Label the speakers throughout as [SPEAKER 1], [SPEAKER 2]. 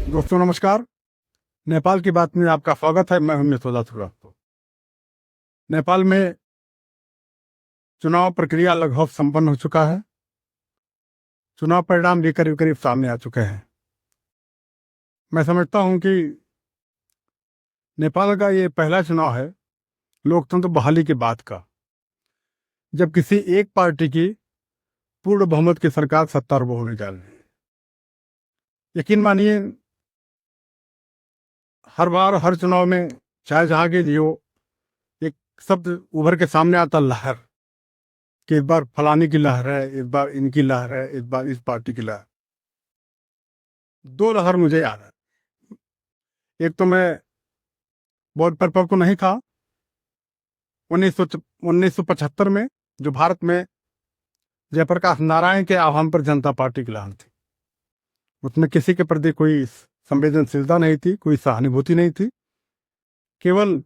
[SPEAKER 1] दोस्तों नमस्कार। नेपाल की बात में आपका स्वागत है। मैं हूं मिसोदा श्रीवास्तव। नेपाल में चुनाव प्रक्रिया लगभग संपन्न हो चुका है। चुनाव परिणाम भी करीब करीब सामने आ चुके हैं। मैं समझता हूं कि नेपाल का ये पहला चुनाव है लोकतंत्र बहाली के बाद का, जब किसी एक पार्टी की पूर्ण बहुमत की सरकार सत्तारूढ़ होने जा रही है। यकीन मानिए, हर बार हर चुनाव में चाहे जहां की हो, एक शब्द उभर के सामने आता, लहर, कि इस बार फलाने की लहर है, इस बार इनकी लहर है, इस बार इस पार्टी की लहर। दो लहर मुझे याद है। एक तो मैं बहुत परिपक्व नहीं था, 1975 में जो भारत में जयप्रकाश नारायण के आह्वान पर जनता पार्टी की लहर थी। उसमें किसी के प्रति कोई संवेदनशीलता नहीं थी, कोई सहानुभूति नहीं थी। केवल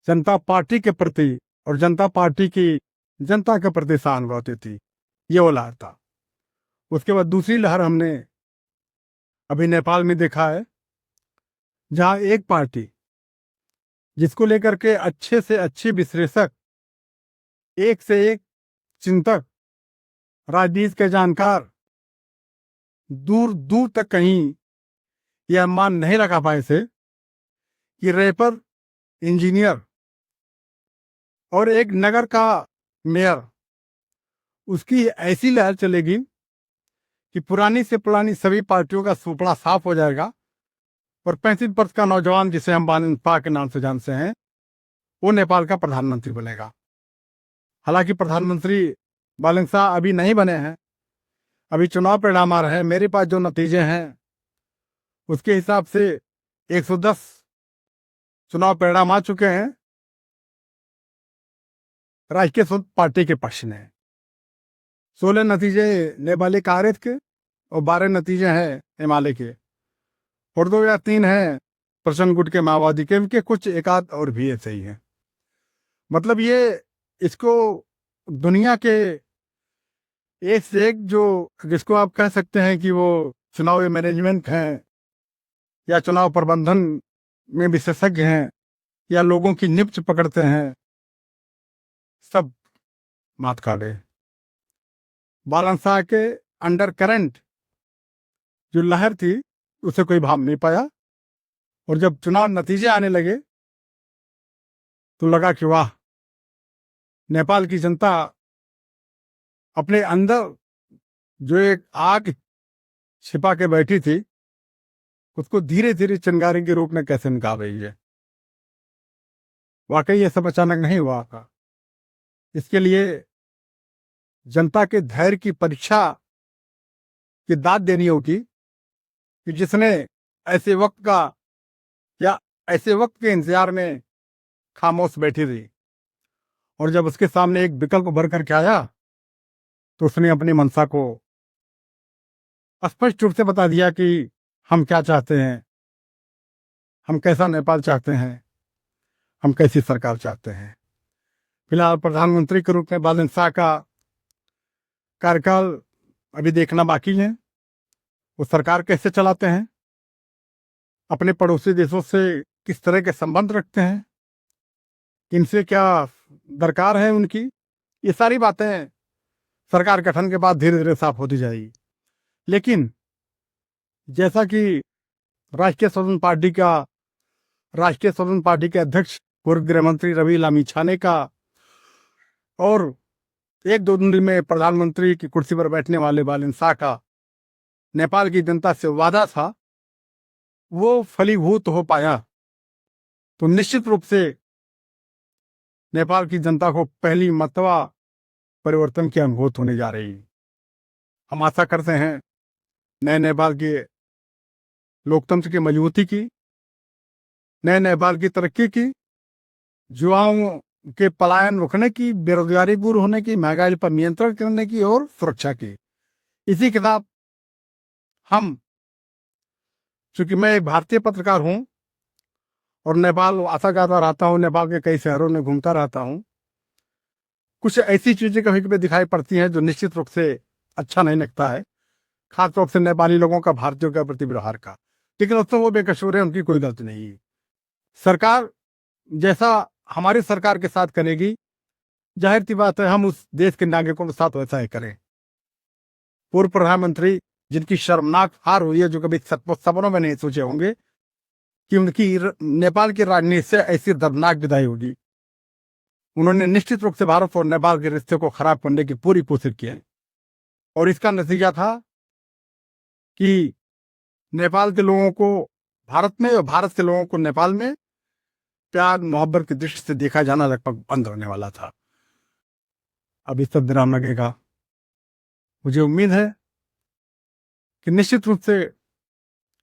[SPEAKER 1] जनता पार्टी के प्रति और जनता पार्टी की जनता के प्रति सहानुभूति थी। ये वो लहर था। उसके बाद दूसरी लहर हमने अभी नेपाल में देखा है, जहां एक पार्टी जिसको लेकर के अच्छे से अच्छे विश्लेषक, एक से एक चिंतक, राजनीति के जानकार दूर दूर तक कहीं यह मान नहीं लगा पाए थे कि रैपर, इंजीनियर और एक नगर का मेयर, उसकी ऐसी लहर चलेगी कि पुरानी से पुरानी सभी पार्टियों का सुपड़ा साफ हो जाएगा और 35 वर्ष का नौजवान, जिसे हम बालिनपा के नाम से जानते हैं, वो नेपाल का प्रधानमंत्री बनेगा। हालांकि प्रधानमंत्री बालिनपा अभी नहीं बने हैं, अभी चुनाव परिणाम आ रहे हैं। मेरे पास जो नतीजे हैं उसके हिसाब से 110 चुनाव परिणाम आ चुके हैं राष्ट्रीय स्वतंत्र पार्टी के पक्ष में। 16 नतीजे नेपाली कांग्रेस के और 12 नतीजे हैं हिमालय के, और 2 या 3 हैं प्रचंड गुट के, माओवादी के, इनके कुछ एक आध और भी ऐसे ही हैं। मतलब ये, इसको दुनिया के एक से एक, जो जिसको आप कह सकते हैं कि वो चुनावी मैनेजमेंट हैं या चुनाव प्रबंधन में विशेषज्ञ हैं या लोगों की निब्ज पकड़ते हैं, सब मात काटे। बालनशाह के अंडर करंट जो लहर थी उसे कोई भाप नहीं पाया, और जब चुनाव नतीजे आने लगे तो लगा कि वाह, नेपाल की जनता अपने अंदर जो एक आग छिपा के बैठी थी उसको धीरे धीरे चिंगारी के रूप में कैसे निकाल रही है। वाकई ये सब अचानक नहीं हुआ था। इसके लिए जनता के धैर्य की परीक्षा की दाद देनी होगी कि जिसने ऐसे वक्त का या ऐसे वक्त के इंतजार में खामोश बैठी रही, और जब उसके सामने एक विकल्प उभर करके आया तो उसने अपनी मंशा को स्पष्ट रूप से बता दिया कि हम क्या चाहते हैं, हम कैसा नेपाल चाहते हैं, हम कैसी सरकार चाहते हैं। फिलहाल प्रधानमंत्री के रूप में बालनशाह का कार्यकाल अभी देखना बाकी है। वो सरकार कैसे चलाते हैं, अपने पड़ोसी देशों से किस तरह के संबंध रखते हैं, इनसे क्या दरकार है उनकी, ये सारी बातें सरकार गठन के बाद धीरे धीरे साफ होती जाएगी। लेकिन जैसा कि राष्ट्रीय स्वतंत्र पार्टी के अध्यक्ष पूर्व गृह मंत्री रवि लामिछाने का और एक दो दिन में प्रधानमंत्री की कुर्सी पर बैठने वाले बालनशाह का नेपाल की जनता से वादा था, वो फलीभूत हो पाया, तो निश्चित रूप से नेपाल की जनता को पहली मर्तबा परिवर्तन की अनुभूति होने जा रही है। हम आशा करते हैं नए नेपाल के लोकतंत्र की मजबूती की, नए नेपाल की तरक्की की, युवाओं के पलायन रोकने की, बेरोजगारी दूर होने की, महंगाई पर नियंत्रण करने की और सुरक्षा की। इसी के साथ हम, चूंकि मैं एक भारतीय पत्रकार हूं और नेपाल आता जाता रहता हूं, नेपाल के कई शहरों में घूमता रहता हूं, कुछ ऐसी चीजें कभी कभी दिखाई पड़ती हैं जो निश्चित रूप से अच्छा नहीं लगता है, खासतौर से नेपाली लोगों का भारतीयों के प्रति व्यवहार का। लेकिन उसमें वो बेकसूर है, उनकी कोई गलती नहीं है। सरकार जैसा हमारी सरकार के साथ करेगी, जाहिर सी बात है हम उस देश के नागरिकों के साथ वैसा ही करें। पूर्व प्रधानमंत्री जिनकी शर्मनाक हार हुई है, जो कभी सपनों में नहीं सोचे होंगे कि उनकी नेपाल की राजनीति से ऐसी दर्दनाक विदाई होगी। उन्होंने निश्चित रूप से भारत और नेपाल के रिश्ते को खराब करने की पूरी कोशिश की है, और इसका नतीजा था कि नेपाल के लोगों को भारत में और भारत के लोगों को नेपाल में प्यार मोहब्बत की दृष्टि से देखा जाना लगभग बंद होने वाला था। अब इस सब विराम लगेगा। मुझे उम्मीद है कि निश्चित रूप से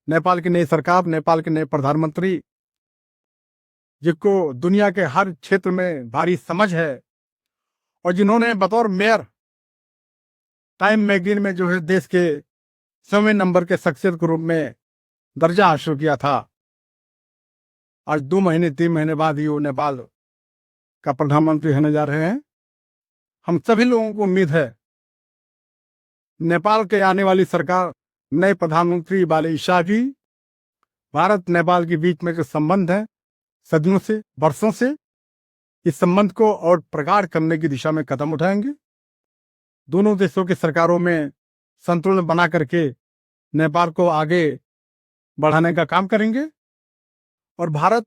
[SPEAKER 1] नेपाल की नई सरकार, नेपाल के नए प्रधानमंत्री, जिनको दुनिया के हर क्षेत्र में भारी समझ है और जिन्होंने बतौर मेयर टाइम मैगजीन में जो है देश के 100वें नंबर के शख्सियत के रूप में दर्जा हासिल किया था, आज 2 महीने 3 महीने बाद ही वो नेपाल का प्रधानमंत्री होने जा रहे हैं। हम सभी लोगों को उम्मीद है नेपाल के आने वाली सरकार, नए प्रधानमंत्री वाले शाह जी, भारत नेपाल के बीच में जो संबंध है सदियों से, वर्षों से, इस संबंध को और प्रगाढ़ करने की दिशा में कदम उठाएंगे। दोनों देशों की सरकारों में संतुलन बना करके नेपाल को आगे बढ़ाने का काम करेंगे और भारत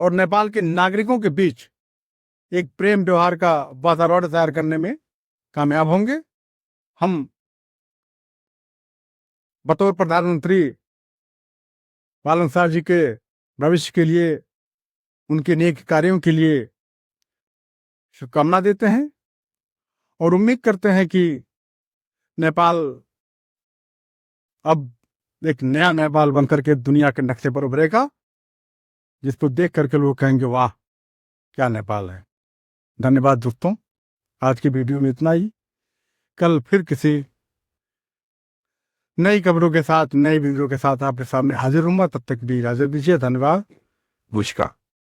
[SPEAKER 1] और नेपाल के नागरिकों के बीच एक प्रेम व्यवहार का वातावरण तैयार करने में कामयाब होंगे। हम बतौर प्रधानमंत्री बालन शाह जी के भविष्य के लिए, उनके नेक कार्यों के लिए शुभकामना देते हैं और उम्मीद करते हैं कि नेपाल अब एक नया नेपाल बनकर के दुनिया के नक्शे पर उभरेगा, जिसको देख करके लोग कहेंगे वाह क्या नेपाल है। धन्यवाद दोस्तों, आज की वीडियो में इतना ही। कल फिर किसी नई खबरों के साथ, नई वीडियो के साथ आपके सामने हाजिर हूँ। तब तक भी इजाजत दीजिए। धन्यवाद। नमस्कार।